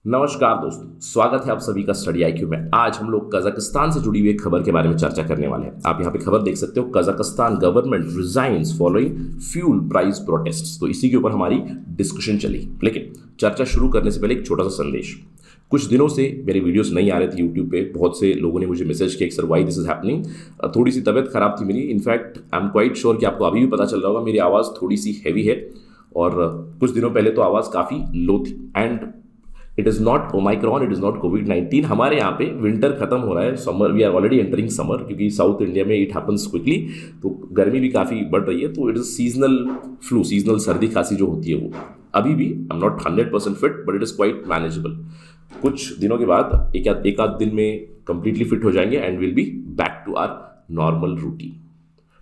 नमस्कार दोस्तों, स्वागत है आप सभी का स्टडी आईक्यू में। आज हम लोग कजाकिस्तान से जुड़ी हुई एक खबर के बारे में चर्चा करने वाले हैं। आप यहाँ पे खबर देख सकते हो, Kazakhstan government resigns following fuel price protest. तो इसी के ऊपर हमारी डिस्कशन चली। लेकिन चर्चा शुरू करने से पहले एक छोटा सा संदेश। कुछ दिनों से मेरे वीडियोस नहीं आ रहे थे यूट्यूब पे। बहुत से लोगों ने मुझे मैसेज किया sir why this is happening. थोड़ी सी तबीयत खराब थी मेरी। In fact I am quite sure कि आपको अभी भी पता चल रहा होगा मेरी आवाज़ थोड़ी सी हैवी है, और कुछ दिनों पहले तो आवाज़ काफ़ी लो थी। And it is not Omicron, it is not कोविड-19। हमारे यहाँ पे विंटर खत्म हो रहा है, summer, we are already entering summer, क्योंकि साउथ इंडिया में इट हैपन्स क्विकली। तो गर्मी भी काफ़ी बढ़ रही है, तो it is seasonal flu, seasonal सर्दी खांसी जो होती है वो अभी भी। I am not 100% fit, but it is quite manageable. कुछ दिनों के बाद एक आध दिन में कंप्लीटली फिट हो जाएंगे and will be back to our normal routine.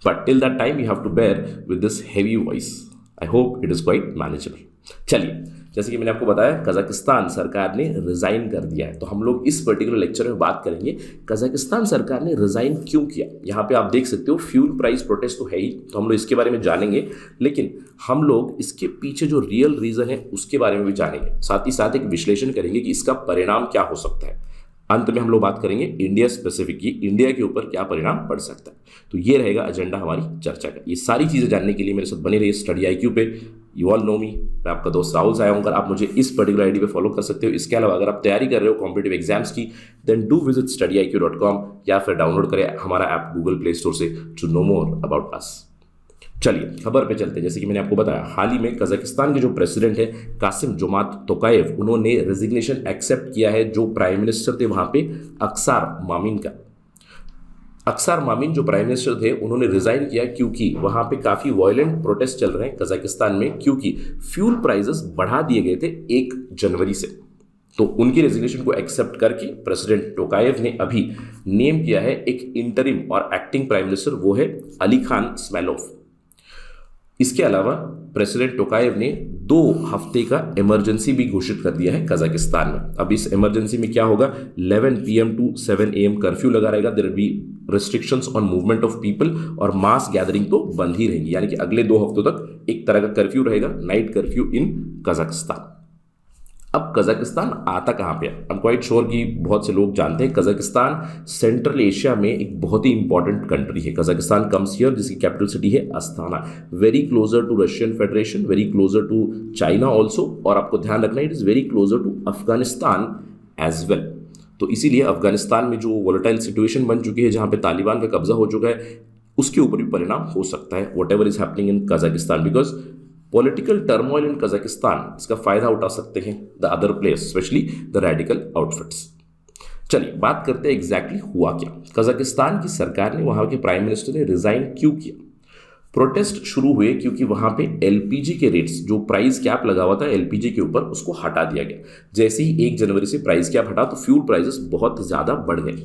But till that time you have to bear with this heavy voice. I hope it is quite manageable. चलिए, जैसे कि मैंने आपको बताया, कजाकिस्तान सरकार ने रिजाइन कर दिया है। तो हम लोग इस पर्टिकुलर लेक्चर में बात करेंगे कजाकिस्तान सरकार ने रिजाइन क्यों किया। यहाँ पे आप देख सकते हो फ्यूल प्राइस प्रोटेस्ट तो है ही, तो हम लोग इसके बारे में जानेंगे। लेकिन हम लोग इसके पीछे जो रियल रीजन है उसके बारे में भी जानेंगे। साथ ही साथ एक विश्लेषण करेंगे कि इसका परिणाम क्या हो सकता है। अंत में हम लोग बात करेंगे इंडिया स्पेसिफिक की, इंडिया के ऊपर क्या परिणाम पड़ सकता है। तो ये रहेगा एजेंडा हमारी चर्चा का। ये सारी चीज़ें जानने के लिए मेरे साथ बने रहिए स्टडी आईक्यू पे। यू ऑल नो मी, मैं आपका दोस्त राहुल साया हूँ। आप मुझे इस पर्टिकुलर आईडी पे फॉलो कर सकते हो। इसके अलावा अगर आप तैयारी कर रहे हो कॉम्पिटिटिव एग्जाम्स की, देन डू विजिट studiiq.com या फिर डाउनलोड करें हमारा ऐप गूगल प्ले स्टोर से to know more about us. चलिए खबर पे चलते हैं। जैसे कि मैंने आपको बताया, हाल ही में कजाकिस्तान के जो प्रेसिडेंट है कासिम जोमात तोकाएव, उन्होंने रेजिग्नेशन एक्सेप्ट किया है जो प्राइम मिनिस्टर थे वहां पे अक्सार मामिन का। अक्सार मामिन जो प्राइम मिनिस्टर थे उन्होंने रिजाइन किया क्योंकि वहां पे काफी वायलेंट प्रोटेस्ट चल रहे हैं कजाकिस्तान में, क्योंकि फ्यूल प्राइसेस बढ़ा दिए गए थे 1 जनवरी से। तो उनकी रेजिग्नेशन को एक्सेप्ट करके प्रेसिडेंट टोकाएव ने अभी नेम किया है एक इंटरिम और एक्टिंग प्राइम मिनिस्टर, वो है अली खान स्मैलोव। इसके अलावा प्रेसिडेंट टोकाएव ने 2 हफ्ते का इमरजेंसी भी घोषित कर दिया है कजाकिस्तान में। अब इस इमरजेंसी में क्या होगा, 11 PM टू 7 AM कर्फ्यू लगा रहेगा। There will be restrictions on movement of people, और मास गैदरिंग तो बंद ही रहेंगी। यानी कि अगले 2 हफ्तों तक एक तरह का कर्फ्यू रहेगा, नाइट कर्फ्यू इन कजाकिस्तान। अब कजाकिस्तान आता कहाँ पे है? आई एम क्वाइट श्योर कि बहुत से लोग जानते हैं कजाकिस्तान सेंट्रल एशिया में एक बहुत ही इंपॉर्टेंट कंट्री है। कजाकिस्तान कम्स हियर, जिसकी कैपिटल सिटी है Astana. Very closer to Russian Federation, very closer to China also, और आपको ध्यान रखना it is very closer to Afghanistan as well. तो इसीलिए अफगानिस्तान में जो वोलेटाइल सिचुएशन बन चुकी है, जहाँ पे तालिबान का कब्जा हो चुका है, उसके ऊपर भी परिणाम हो सकता है what ever is happening in Kazakhstan, because political turmoil in Kazakhstan, इसका फायदा उठा सकते हैं the other players, specially the radical outfits. चलिए बात करते हैं एग्जैक्टली हुआ क्या। कजाकिस्तान की सरकार ने, वहां के प्राइम मिनिस्टर ने रिजाइन क्यों किया। प्रोटेस्ट शुरू हुए क्योंकि वहां पे एलपीजी के रेट्स, जो प्राइस कैप लगा हुआ था एलपीजी के ऊपर, उसको हटा दिया गया। जैसे ही 1 जनवरी से प्राइस कैप हटा तो फ्यूल प्राइसेस बहुत ज़्यादा बढ़ गए।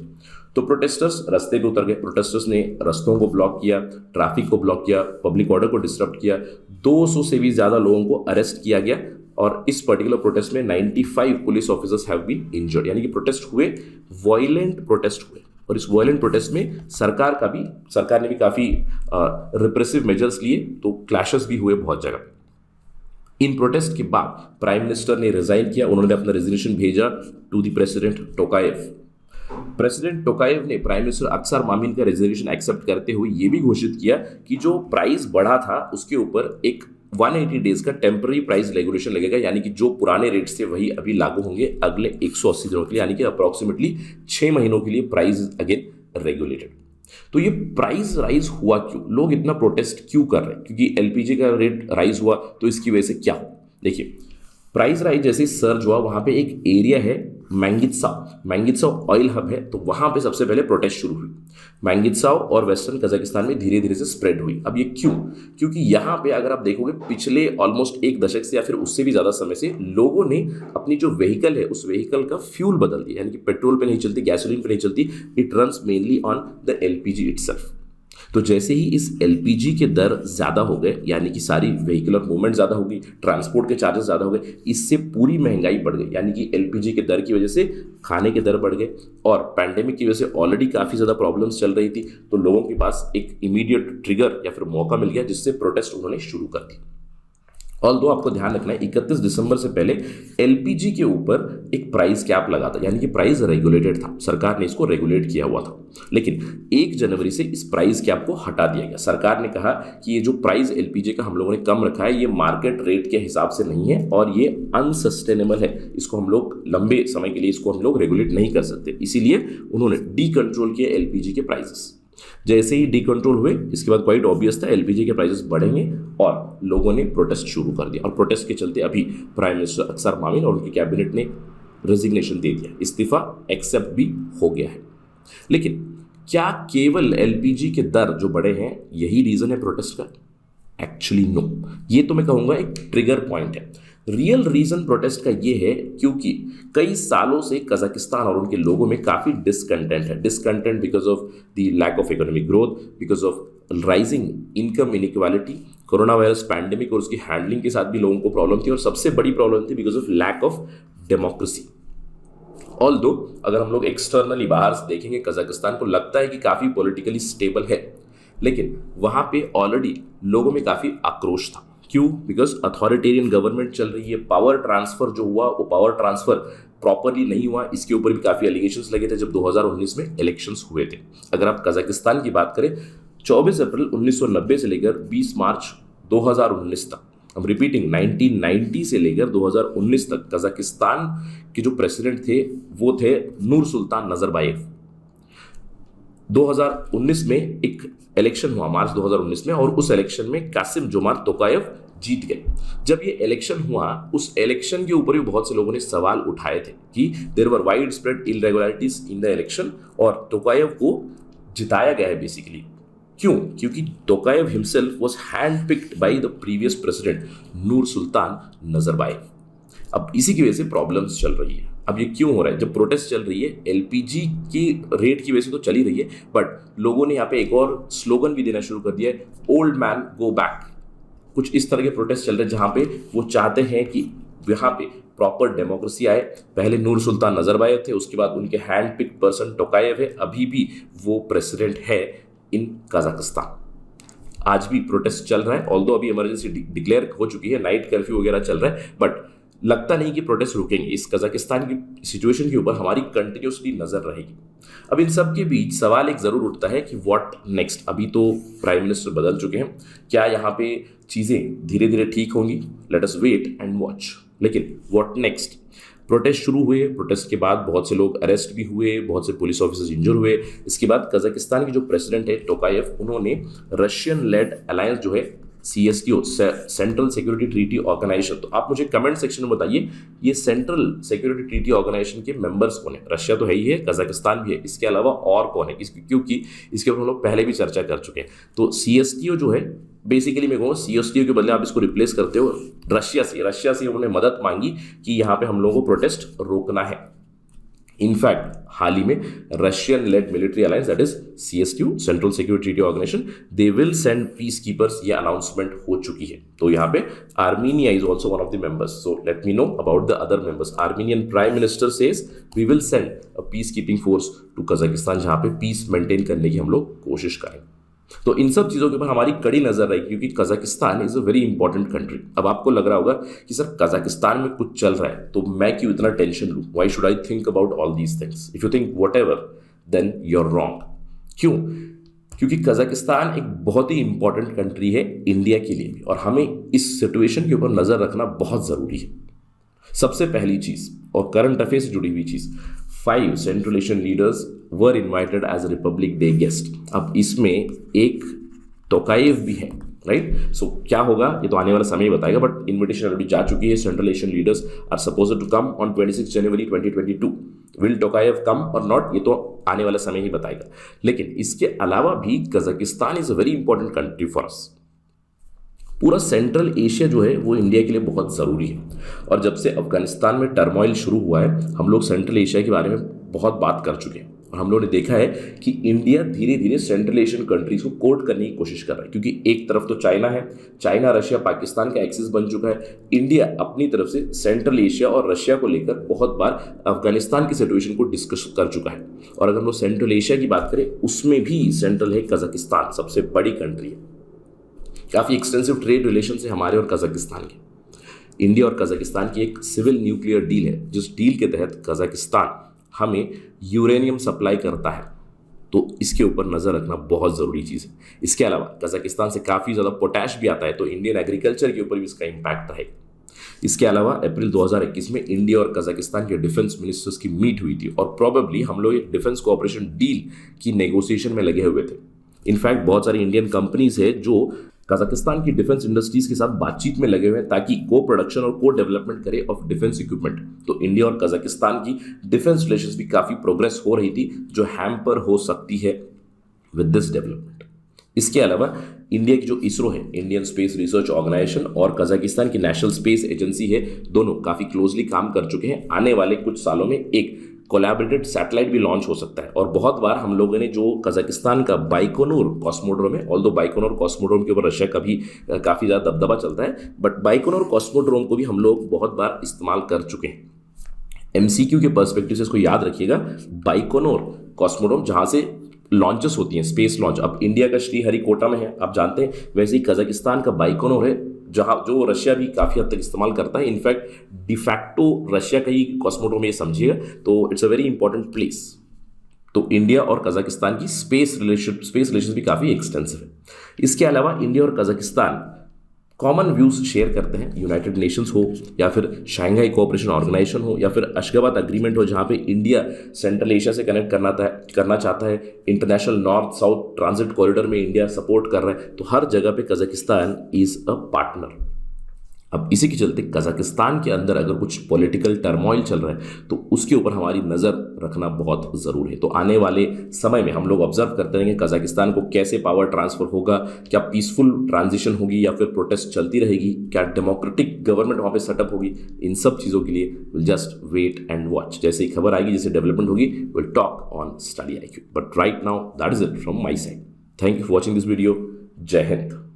तो प्रोटेस्टर्स रास्ते पे उतर गए। प्रोटेस्टर्स ने रस्तों को ब्लॉक किया, ट्रैफिक को ब्लॉक किया, पब्लिक ऑर्डर को डिस्टर्ब किया। 200 से भी ज़्यादा लोगों को अरेस्ट किया गया, और इस पर्टिकुलर प्रोटेस्ट में 95 police officers have been injured. यानी कि प्रोटेस्ट हुए, वायलेंट प्रोटेस्ट हुए, और इस वायलेंट प्रोटेस्ट में सरकार ने भी काफ़ी रिप्रेसिव मेजर्स लिए, तो क्लैशेस भी हुए बहुत जगह। इन प्रोटेस्ट के बाद प्राइम मिनिस्टर ने रिजाइन किया। उन्होंने अपना रेजिग्नेशन भेजा टू द प्रेसिडेंट टोकाएव। प्रेसिडेंट टोकाएव ने प्राइम मिनिस्टर अक्सार मामिन का रेजिग्नेशन एक्सेप्ट करते हुए यह भी घोषित किया कि जो प्राइस बढ़ा था उसके ऊपर एक 180 डेज का टेम्पररी प्राइस रेगुलेशन लगेगा। यानी कि जो पुराने रेट्स थे वही अभी लागू होंगे अगले 180 दिनों के लिए, यानी कि अप्रॉक्सीमेटली 6 महीनों के लिए प्राइस अगेन रेगुलेटेड। तो ये प्राइस राइज हुआ क्यों, लोग इतना प्रोटेस्ट क्यों कर रहे हैं? क्योंकि एलपीजी का रेट राइज हुआ, तो इसकी वजह से क्या हो। देखिए, प्राइस राइज जैसे सर्ज हुआ, वहां पे एक एरिया है मैंगित्साव ऑयल हब है, तो वहां पे सबसे पहले प्रोटेस्ट शुरू हुई। मैंगित्साव और वेस्टर्न कजाकिस्तान में धीरे धीरे से स्प्रेड हुई। अब ये क्यों? क्योंकि यहाँ पे अगर आप देखोगे पिछले ऑलमोस्ट 1 दशक से या फिर उससे भी ज़्यादा समय से लोगों ने अपनी जो व्हीकल है उस व्हीकल का फ्यूल बदल दिया। यानी कि पेट्रोल पे नहीं चलती, गैसोलीन पे नहीं चलती, it runs mainly on the LPG itself. तो जैसे ही इस एलपीजी के दर ज़्यादा हो गए, यानी कि सारी व्हीकुलर मूवमेंट ज़्यादा हो गई, ट्रांसपोर्ट के चार्जेस ज़्यादा हो गए, इससे पूरी महंगाई बढ़ गई। यानी कि एलपीजी के दर की वजह से खाने के दर बढ़ गए, और पैंडेमिक की वजह से ऑलरेडी काफ़ी ज़्यादा प्रॉब्लम्स चल रही थी। तो लोगों के पास एक इमीडिएट ट्रिगर या फिर मौका मिल गया जिससे प्रोटेस्ट उन्होंने शुरू कर दी। ऑल्दो आपको ध्यान रखना है 31 दिसंबर से पहले एलपीजी के ऊपर एक प्राइस कैप लगा था, यानी कि प्राइस रेगुलेटेड था, सरकार ने इसको रेगुलेट किया हुआ था। लेकिन 1 जनवरी से इस प्राइस कैप को हटा दिया गया। सरकार ने कहा कि ये जो प्राइस एलपीजी का हम लोगों ने कम रखा है ये मार्केट रेट के हिसाब से नहीं है और ये अनसस्टेनेबल है, इसको हम लोग लंबे समय के लिए इसको हम लोग रेगुलेट नहीं कर सकते, इसीलिए उन्होंने डी कंट्रोल किया एलपीजी के प्राइसेस। जैसे ही डी कंट्रोल हुए इसके बाद क्वाइट ऑब्वियस था एलपीजी के प्राइसेस बढ़ेंगे और लोगों ने प्रोटेस्ट शुरू कर दिया और प्रोटेस्ट के चलते अभी प्राइम मिनिस्टर अख्तर मामिन और उनकी कैबिनेट ने रेजिग्नेशन दे दिया, इस्तीफा एक्सेप्ट भी हो गया है। लेकिन क्या केवल एलपीजी के दर जो बढ़े हैं यही रीजन है प्रोटेस्ट का? एक्चुअली नो, ये तो मैं कहूंगा एक ट्रिगर पॉइंट है। रियल रीजन प्रोटेस्ट का ये है क्योंकि कई सालों से कजाकिस्तान और उनके लोगों में काफी डिसकंटेंट है, discontent because of the lack of economic growth, because of rising income inequality, corona virus pandemic और उसकी हैंडलिंग के साथ भी लोगों को प्रॉब्लम थी और सबसे बड़ी प्रॉब्लम थी because of lack of democracy. Although अगर हम लोग एक्सटर्नली बाहर से देखेंगे कजाकिस्तान को लगता है कि काफी पॉलिटिकली स्टेबल है, लेकिन वहां पे ऑलरेडी लोगों में काफी आक्रोश था। क्यों? बिकॉज अथॉरिटेरियन गवर्नमेंट चल रही है, पावर ट्रांसफर जो हुआ वो पावर ट्रांसफर प्रॉपरली नहीं हुआ, इसके ऊपर भी काफी एलिगेशंस लगे थे जब 2019 में इलेक्शंस हुए थे। अगर आप कजाकिस्तान की बात करें 24 अप्रैल 1990 से लेकर 20 मार्च 2019 तक, हम रिपीटिंग 1990 से लेकर 2019 तक कजाकिस्तान के जो प्रेसिडेंट थे वो थे नूर सुल्तान नजरबायेव। 2019 में एक इलेक्शन हुआ मार्च 2019 में और उस इलेक्शन में कासिम जोमार्त तोकायव जीत गए। जब ये इलेक्शन हुआ उस इलेक्शन के ऊपर भी बहुत से लोगों ने सवाल उठाए थे कि there were widespread irregularities in the election और तोकायव को जिताया गया है बेसिकली। क्यों? क्योंकि Tokayev himself was handpicked by the previous president Nursultan Nazarbayev. अब इसी की वजह से प्रॉब्लम्स चल रही है। अब ये क्यों हो रहा है? जब प्रोटेस्ट चल रही है एलपीजी की रेट की वजह से तो चली रही है, बट लोगों ने यहाँ पे एक और स्लोगन भी देना शुरू कर दिया है, ओल्ड मैन गो बैक। कुछ इस तरह के प्रोटेस्ट चल रहे हैं जहाँ पे वो चाहते हैं कि यहाँ पे प्रॉपर डेमोक्रेसी आए। पहले नूर सुल्तान नजरबायेव थे, उसके बाद उनके हैंड पिक्ड पर्सन टोकायव है, अभी भी वो प्रेसिडेंट है इन कजाकिस्तान। आज भी प्रोटेस्ट चल रहा है, ऑल्दो अभी इमरजेंसी डिक्लेयर हो चुकी है, नाइट कर्फ्यू वगैरह चल रहा है, बट लगता नहीं कि प्रोटेस्ट रुकेंगे। इस कजाकिस्तान की सिचुएशन के ऊपर हमारी कंटिन्यूसली नजर रहेगी। अब इन सब के बीच सवाल एक जरूर उठता है कि व्हाट नेक्स्ट। अभी तो प्राइम मिनिस्टर बदल चुके हैं, क्या यहाँ पे चीजें धीरे धीरे ठीक होंगी? Let us wait and watch. लेकिन व्हाट नेक्स्ट? प्रोटेस्ट शुरू हुए, प्रोटेस्ट के बाद बहुत से लोग अरेस्ट भी हुए, बहुत से पुलिस ऑफिसर्स इंजर हुए। इसके बाद कजाकिस्तान के जो प्रेसिडेंट है टोकायव, उन्होंने रशियन लेड अलायंस जो है CSTO Central Security Treaty Organisation, तो आप मुझे कमेंट सेक्शन में बताइए ये सेंट्रल सिक्योरिटी ट्रीटी ऑर्गेनाइजेशन के मेंबर्स कौन है? रशिया तो है ही है, कजाकिस्तान भी है, इसके अलावा और कौन है? क्योंकि इसके ऊपर हम लोग पहले भी चर्चा कर चुके हैं। तो CSTO जो है बेसिकली मैं कहूँ CSTO के बदले आप इसको रिप्लेस करते हो रशिया से उन्होंने मदद मांगी कि यहाँ पे हम लोगों को प्रोटेस्ट रोकना है। इनफैक्ट हाल ही में Russian led military alliance that is CSTO Central Security Treaty Organisation, they will send peace keepers, ये अनाउंसमेंट हो चुकी है। तो यहाँ पे Armenia is also one of the members, so let me know about the other members. Armenian prime minister says we will send a peace keeping force to Kazakhstan, जहाँ पे peace maintain करने की हम लोग कोशिश करें। तो इन सब चीज़ों के ऊपर हमारी कड़ी नजर रहेगी क्योंकि Kazakhstan is a very important country. अब आपको लग रहा होगा कि सर कजाकिस्तान में कुछ चल रहा है तो मैं क्यों इतना टेंशन लूँ? Why should I think about all these things? If you think whatever then you are wrong. क्यों? क्योंकि कजाकिस्तान एक बहुत ही इंपॉर्टेंट कंट्री है इंडिया के लिए भी, और हमें इस सिचुएशन के ऊपर नजर रखना बहुत जरूरी है। सबसे पहली चीज और करंट अफेयर से जुड़ी हुई चीज, 5 Central Asian leaders were invited as Republic Day guest. अब इसमें एक तोकायव भी है, राइट? सो क्या होगा ये तो आने वाला समय ही बताएगा, बट इन्विटेशन ऑलरेडी जा चुकी है। Central Asian leaders are supposed to come on 26 January 2022। Will Tokayev come और नॉट, ये तो आने वाला समय ही बताएगा। लेकिन इसके अलावा भी Kazakhstan is a very important country for us. पूरा सेंट्रल एशिया जो है वो इंडिया के लिए बहुत ज़रूरी है, और जब से अफगानिस्तान में टर्मोइल शुरू हुआ है हम लोग सेंट्रल एशिया के बारे में बहुत बात कर चुके हैं, और हम लोगों ने देखा है कि इंडिया धीरे धीरे सेंट्रल एशियन कंट्रीज को कोर्ट करने की कोशिश कर रहा है, क्योंकि एक तरफ तो चाइना है, चाइना रशिया पाकिस्तान का एक्सिस बन चुका है। इंडिया अपनी तरफ से सेंट्रल एशिया और रशिया को लेकर बहुत बार अफगानिस्तान की सिचुएशन को डिस्कस कर चुका है। और अगर हम लोग सेंट्रल एशिया की बात करें उसमें भी सेंट्रल है कजाकिस्तान, सबसे बड़ी कंट्री है, काफ़ी एक्सटेंसिव ट्रेड रिलेशन है हमारे और कजाकिस्तान के। इंडिया और कजाकिस्तान की एक सिविल न्यूक्लियर डील है, जिस डील के तहत कजाकिस्तान हमें यूरेनियम सप्लाई करता है। तो इसके ऊपर नजर रखना बहुत जरूरी चीज है। इसके अलावा कजाकिस्तान से काफी ज्यादा पोटैश भी आता है, तो इंडियन एग्रीकल्चर के ऊपर भी इसका इंपैक्ट रहेगा। इसके अलावा अप्रैल 2021 में इंडिया और कजाकिस्तान के डिफेंस मिनिस्टर्स की मीट हुई थी और प्रोबेबली हम लोग एक डिफेंस कोऑपरेशन डील की नेगोशिएशन में लगे हुए थे। इनफैक्ट बहुत सारी इंडियन कंपनीज है जो कजाकिस्तान की डिफेंस इंडस्ट्रीज के साथ बातचीत में लगे हुए हैं ताकि को प्रोडक्शन और को डेवलपमेंट करे ऑफ डिफेंस इक्विपमेंट। तो इंडिया और कजाकिस्तान की डिफेंस रिलेशंस भी काफी प्रोग्रेस हो रही थी, जो हैम्पर हो सकती है विद दिस डेवलपमेंट। इसके अलावा इंडिया की जो इसरो है, इंडियन स्पेस रिसर्च ऑर्गेनाइजेशन, और कजाकिस्तान की नेशनल स्पेस एजेंसी है, दोनों काफी क्लोजली काम कर चुके हैं। आने वाले कुछ सालों में एक कोलैबोरेटेड सैटेलाइट भी लॉन्च हो सकता है। और बहुत बार हम लोगों ने जो कजाकिस्तान का बाइकोनूर कॉस्मोड्रोम है, ऑल्दो बाइकोनूर कॉस्मोड्रोम के ऊपर रशिया का भी काफी ज्यादा दबदबा चलता है, बट बाइकोनूर कॉस्मोड्रोम को भी हम लोग बहुत बार इस्तेमाल कर चुके हैं। एमसीक्यू के पर्सपेक्टिव से इसको याद रखिएगा, बाइकोनूर कॉस्मोड्रोम जहां से लॉन्चेस होती हैं, स्पेस लॉन्च, अब इंडिया का श्रीहरिकोटा में है आप जानते हैं, वैसे ही कजाकिस्तान का बाइकोनूर है जहां जो रशिया भी काफी हद तक इस्तेमाल करता है। इनफैक्ट डिफैक्टो रशिया का ही कॉस्मोड्रोम ये समझिएगा, तो it's a very important place. तो इंडिया और कजाकिस्तान की स्पेस रिलेशन भी काफी एक्सटेंसिव है। इसके अलावा इंडिया और कजाकिस्तान कॉमन व्यूज शेयर करते हैं, यूनाइटेड नेशंस हो या फिर शंघाई कोऑपरेशन ऑर्गेनाइजेशन हो या फिर अशगाबाद अग्रीमेंट हो, जहां पे इंडिया सेंट्रल एशिया से कनेक्ट करना चाहता है, international north south transit corridor में इंडिया सपोर्ट कर रहा है। तो हर जगह पे कजाकिस्तान इज अ पार्टनर। अब इसी के चलते कजाकिस्तान के अंदर अगर कुछ पॉलिटिकल टर्मोइल चल रहा है तो उसके ऊपर हमारी नज़र रखना बहुत ज़रूरी है। तो आने वाले समय में हम लोग ऑब्जर्व करते रहेंगे कजाकिस्तान को कैसे पावर ट्रांसफर होगा, क्या पीसफुल ट्रांजिशन होगी या फिर प्रोटेस्ट चलती रहेगी, क्या डेमोक्रेटिक गवर्नमेंट वहाँ पे सेटअप होगी। इन सब चीज़ों के लिए will just wait and watch. जैसे ही खबर आएगी, जैसे डेवलपमेंट होगी, will talk on Study IQ। But right now that is it from my side. Thank you for watching this video. Jai Hind.